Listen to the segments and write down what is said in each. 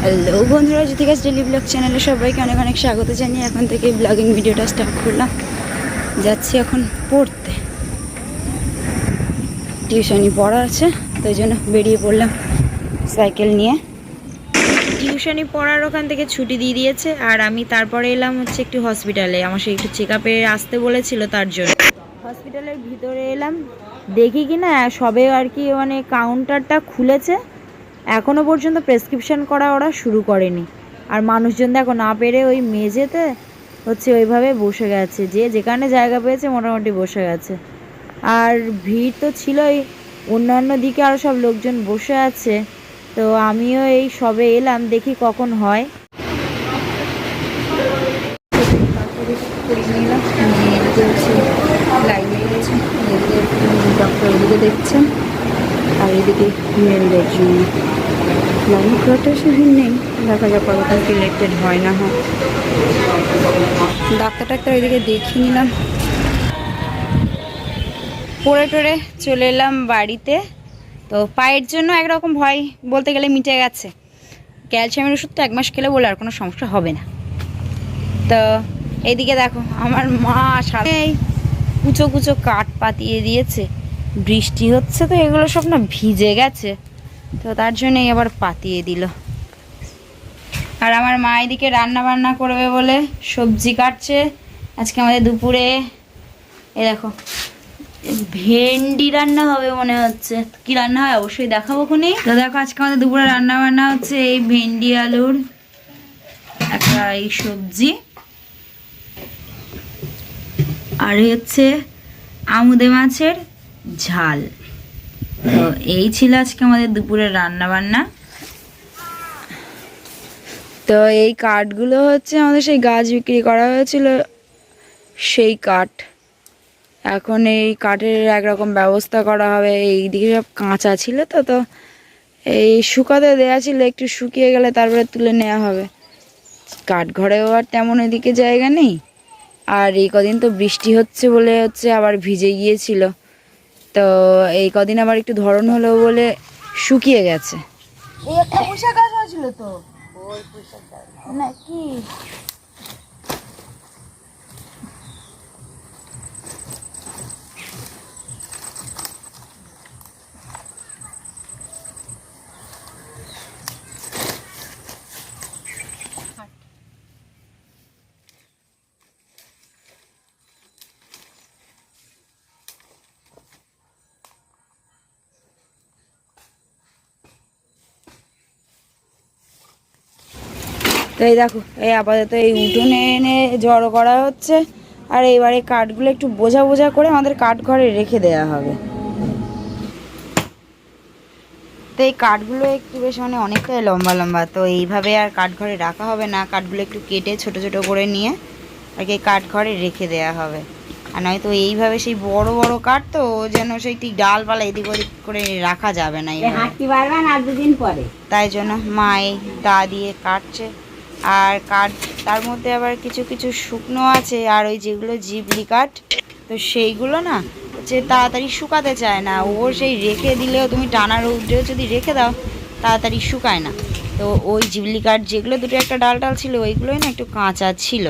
Hello বন্ধুরা, জ্যোতিকাস daily blog চ্যানেলে সবাইকে অনেক অনেক স্বাগত জানিয়ে এখন থেকে ব্লগিং ভিডিওটা স্টার্ট করলাম। যাচ্ছি এখন পড়তে, টিউশনি পড়া আছে, তাই জন্য বেরিয়ে পড়লাম সাইকেল নিয়ে। টিউশনি পড়ার ওখান থেকে ছুটি দিয়ে দিয়েছে, আর আমি তারপরে এলাম হচ্ছে একটু হসপিটালে। আমার সে একটু চেক আপে আসতে বলেছিল, তার জন্য হসপিটালের ভিতরে এলাম। দেখি কি না সবে আর কি মানে কাউন্টারটা খুলেছে, এখনও পর্যন্ত প্রেসক্রিপশন করা ওরা শুরু করেনি। আর মানুষজন দেখো না পেরে ওই মেঝেতে হচ্ছে ওইভাবে বসে গেছে, যে যেখানে জায়গা পেয়েছে মোটামুটি বসে গেছে। আর ভিড় তো ছিলই, অন্যান্য দিকে আরও সব লোকজন বসে আছে। তো আমিও এই সবে এলাম, দেখি কখন হয়। ডক্টর এদিকে দেখছেন, আর এদিকে মেয়েদের জন্য লাইনে খুব ভিড় নেই। দেখা যাক কতটা সিলেক্টেড হয় না হয়। ডাক্তার এদিকে দেখিয়ে নিলাম, পড়ে টরে চলে এলাম বাড়িতে। তো পায়ের জন্য একরকম ভয় বলতে গেলে মিটে গেছে। ক্যালসিয়ামের ওষুধ তো 1 মাস খেলে বলে আর কোনো সমস্যা হবে না। তো এইদিকে দেখো আমার মা সাথে কুচো কুচো কাঠ পাতিয়ে দিয়েছে, বৃষ্টি হচ্ছে তো এগুলো সব না ভিজে গেছে, তো তার জন্যই আবার পাতিয়ে দিল। আর আমার মা এদিকে রান্না বান্না করবে বলে সবজি কাটছে। আজকে আমাদের দুপুরে এ দেখো ভেন্ডি রান্না হবে মনে হচ্ছে, কি রান্না হয় অবশ্যই দেখাবো খুনি। তো দেখো আজকে আমাদের দুপুরে রান্না বান্না হচ্ছে এই ভেন্ডি আলুর একটা এই সবজি, আর হচ্ছে আমুদে মাছের ঝাল। তো এই ছিল আজকে আমাদের দুপুরের রান্না বান্না। তো এই কাঠগুলো হচ্ছে আমাদের সেই গাছ বিক্রি করা হয়েছিল, সেই কাঠ। এখন এই কাঠের একরকম ব্যবস্থা করা হবে। এইদিকে সব কাঁচা ছিল তো, তো এই শুকাতে দেওয়া ছিল, একটু শুকিয়ে গেলে তারপরে তুলে নেওয়া হবে। কাঠ ঘরেও আর তেমন এদিকে জায়গা নেই, আর এই কদিন তো বৃষ্টি হচ্ছে বলে হচ্ছে আবার ভিজে গিয়েছিল। তো এই কদিন আবার একটু ধরন হলো বলে শুকিয়ে গেছে। এই একটা পুঁইশাক গাছ হয়েছিল তো, ওই পুঁইশাক গাছ নাকি তো এই দেখো এই আপাতত এই উঠোনে এনে জড়ো করা হচ্ছে। আর এইবারে কাঠগুলো একটু বোঝা বোঝা করে আমাদের কাঠ ঘরে রেখে দেওয়া হবে। তো এই কাঠগুলো একটু বেশ মানে অনেকটাই লম্বা লম্বা, তো এইভাবে আর কাঠ ঘরে রাখা হবে না। কাঠগুলো একটু কেটে ছোট ছোট করে নিয়ে আর কি কাঠ ঘরে রেখে দেওয়া হবে। আর নয়তো এইভাবে সেই বড় বড় কাঠ তো যেন সেই ঠিক ডালপালা এদিক ওদিক করে রাখা যাবে না, হাঁটতে পারবে না 2 দিন পরে। তাই জন্য মা এই দা দিয়ে কাটছে। আর কাঠ তার মধ্যে আবার কিছু কিছু শুকনো আছে, আর ওই যেগুলো জিবলি কাঠ, তো সেইগুলো না হচ্ছে তাড়াতাড়ি শুকাতে চায় না। ও সেই রেখে দিলেও তুমি টানা রৌদ্রেও যদি রেখে দাও তাড়াতাড়ি শুকায় না। তো ওই জিবলি কাঠ যেগুলো দুটো একটা ডাল ছিল ওইগুলোই না একটু কাঁচা ছিল,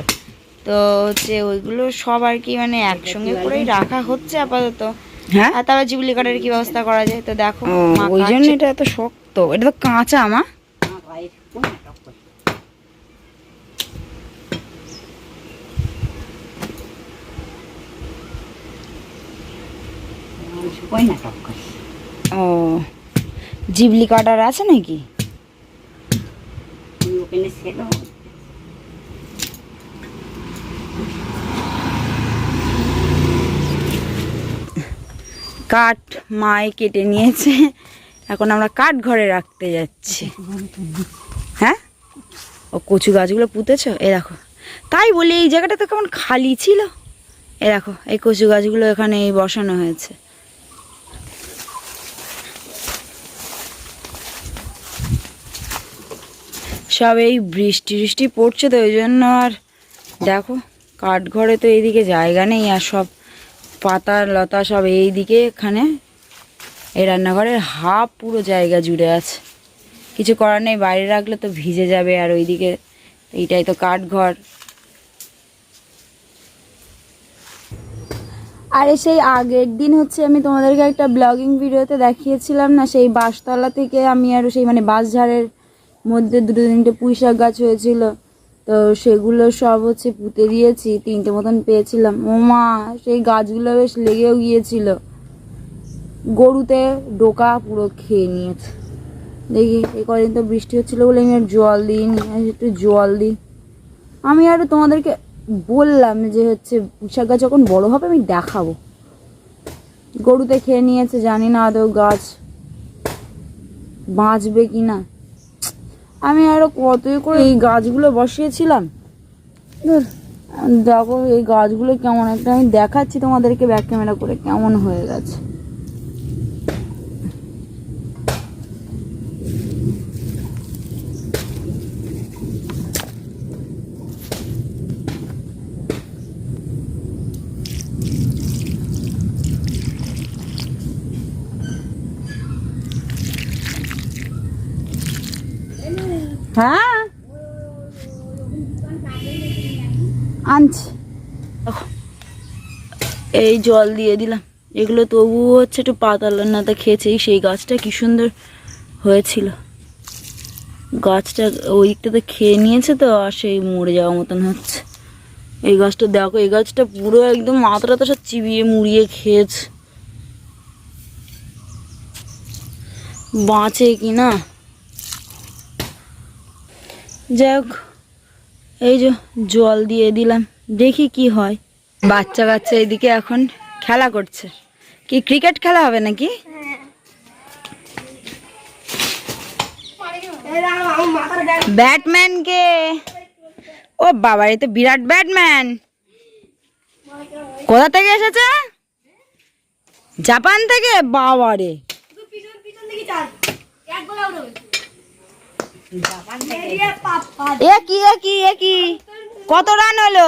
তো হচ্ছে ওইগুলো সব আর কি মানে একসঙ্গে করেই রাখা হচ্ছে আপাতত। হ্যাঁ, আর তারপর জিবলি কাঠের কি ব্যবস্থা করা যায়। তো দেখো ওই জন্য এটা এত শক্ত, এটা তো কাঁচা মা। ও জিবলি কাটার আছে নাকি? কাঠ মাই কেটে নিয়েছে, এখন আমরা কাঠ ঘরে রাখতে যাচ্ছি। হ্যাঁ, ও কচু গাছগুলো পুঁতেছ? এ দেখো, তাই বলি এই জায়গাটা তো কেমন খালি ছিল। এ দেখো এই কচু গাছগুলো এখানে বসানো হয়েছে। সব এই বৃষ্টি পড়ছে তো ওই জন্য। আর দেখো কাঠ ঘরে তো এইদিকে জায়গা নেই, আর সব পাতা লতা সব এইদিকে, এখানে এই রান্নাঘরের হাফ পুরো জায়গা জুড়ে আছে। কিছু করার নেই, বাইরে রাখলে তো ভিজে যাবে। আর ওইদিকে এইটাই তো কাঠ ঘর। আরে সেই আগের দিন হচ্ছে আমি তোমাদেরকে একটা ব্লগিং ভিডিওতে দেখিয়েছিলাম না, সেই বাঁশতলা থেকে আমি আর সেই মানে বাঁশঝাড়ের মধ্যে 2-3টে পুঁইশাক গাছ হয়েছিল, তো সেগুলো সব হচ্ছে পুঁতে দিয়েছি। 3টে মতন পেয়েছিলাম। ও মা, সেই গাছগুলো বেশ লেগেও গিয়েছিল, গরুতে ডোকা পুরো খেয়ে নিয়েছে। দেখি এই কদিন তো বৃষ্টি হচ্ছিলো বলে আমি আর জল দিইনি, একটু জল দিই। আমি আরও তোমাদেরকে বললাম যে হচ্ছে পুঁইশাক গাছ যখন বড় হবে আমি দেখাবো। গরুতে খেয়ে নিয়েছে, জানি না আদৌ গাছ বাঁচবে কি না। আমি আরো কতই করে এই গাছগুলো বসিয়েছিলাম। দেখো এই গাছগুলো কেমন একটা, আমি দেখাচ্ছি তোমাদেরকে ব্যাক ক্যামেরা করে কেমন হয়ে গেছে। হ্যাঁ আনছি, এই জল দিয়ে দিলাম। এগুলো তবুও হচ্ছে একটু পাতালের নাতা খেয়েছে। সেই গাছটা কি সুন্দর হয়েছিল, গাছটা ওই দিকটাতে খেয়ে নিয়েছে তো, আর সেই মরে যাওয়ার মতন হচ্ছে। এই গাছটা দেখো, এই গাছটা পুরো একদম মাথাটা সব চিবিয়ে মুড়িয়ে খেয়েছে। বাঁচে কি না, যাই হোক এই যে জল দিয়ে দিলাম, দেখি কি হয়। বাচ্চা কাচ্চা এদিকে এখন খেলা করছে। কি ক্রিকেট খেলা হবে নাকি? ব্যাটম্যান কে? ও বাবা, এ তো বিরাট ব্যাটম্যান। কোথা থেকে এসেছে? জাপান থেকে? বাবারে, এ কি কত রান হলো?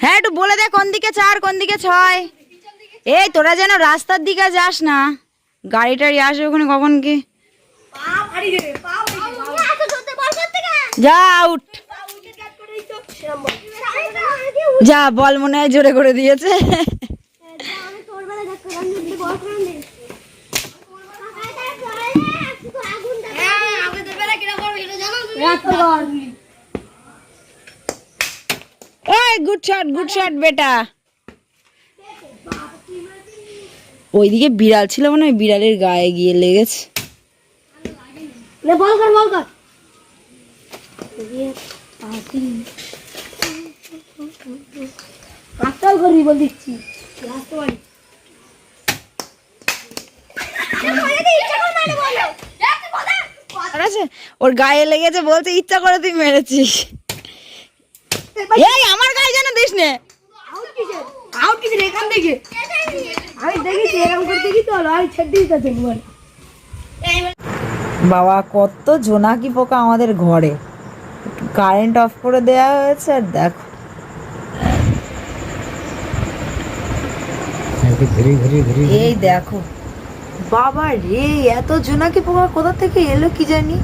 হ্যাঁ একটু বলে দে, কোন দিকে 4 কোন দিকে 6? এই তোরা যেন রাস্তার দিকে যাস না, গাড়ি টাড়ি আসবে ওখানে কখন কি। যা আউট, যা বল, মনে হয় জোরে করে দিয়েছে। ওই গুড শট বেটা। ওইদিকে বিড়াল ছিল, মনে হয় বিড়ালের গায়ে গিয়ে লেগেছে। ওর গায়ে লেগেছে, বলছে ইচ্ছা করে তুই মেরেছিস। এই আমার গায়ে যেন দিস নে। বাবা, কত জোনাকি পোকা আমাদের ঘরে। কারেন্ট অফ করে দেওয়া হয়েছে, আর দেখো এই দেখো বাবা রে, এত জোনাকি পোকা কোথা থেকে এলো কি জানি।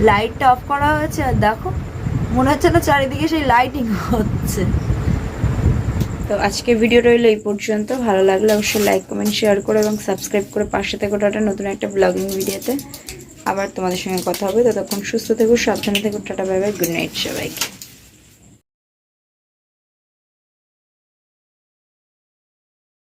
লাইটটা অফ করা হয়েছে, আর দেখো মনে হচ্ছে না চারিদিকে সেই লাইটিং হচ্ছে। তো আজকে ভিডিও রইল এই পর্যন্ত। ভালো লাগলে অবশ্যই লাইক কমেন্ট শেয়ার করে এবং সাবস্ক্রাইব করে পাশে থেকো। টাটা, নতুন একটা ব্লগিং ভিডিওতে আবার তোমাদের সঙ্গে কথা হবে। ততক্ষণ সুস্থ থেকো, সাবধানে থেকো। Tata, bye bye, good night সবাইকে।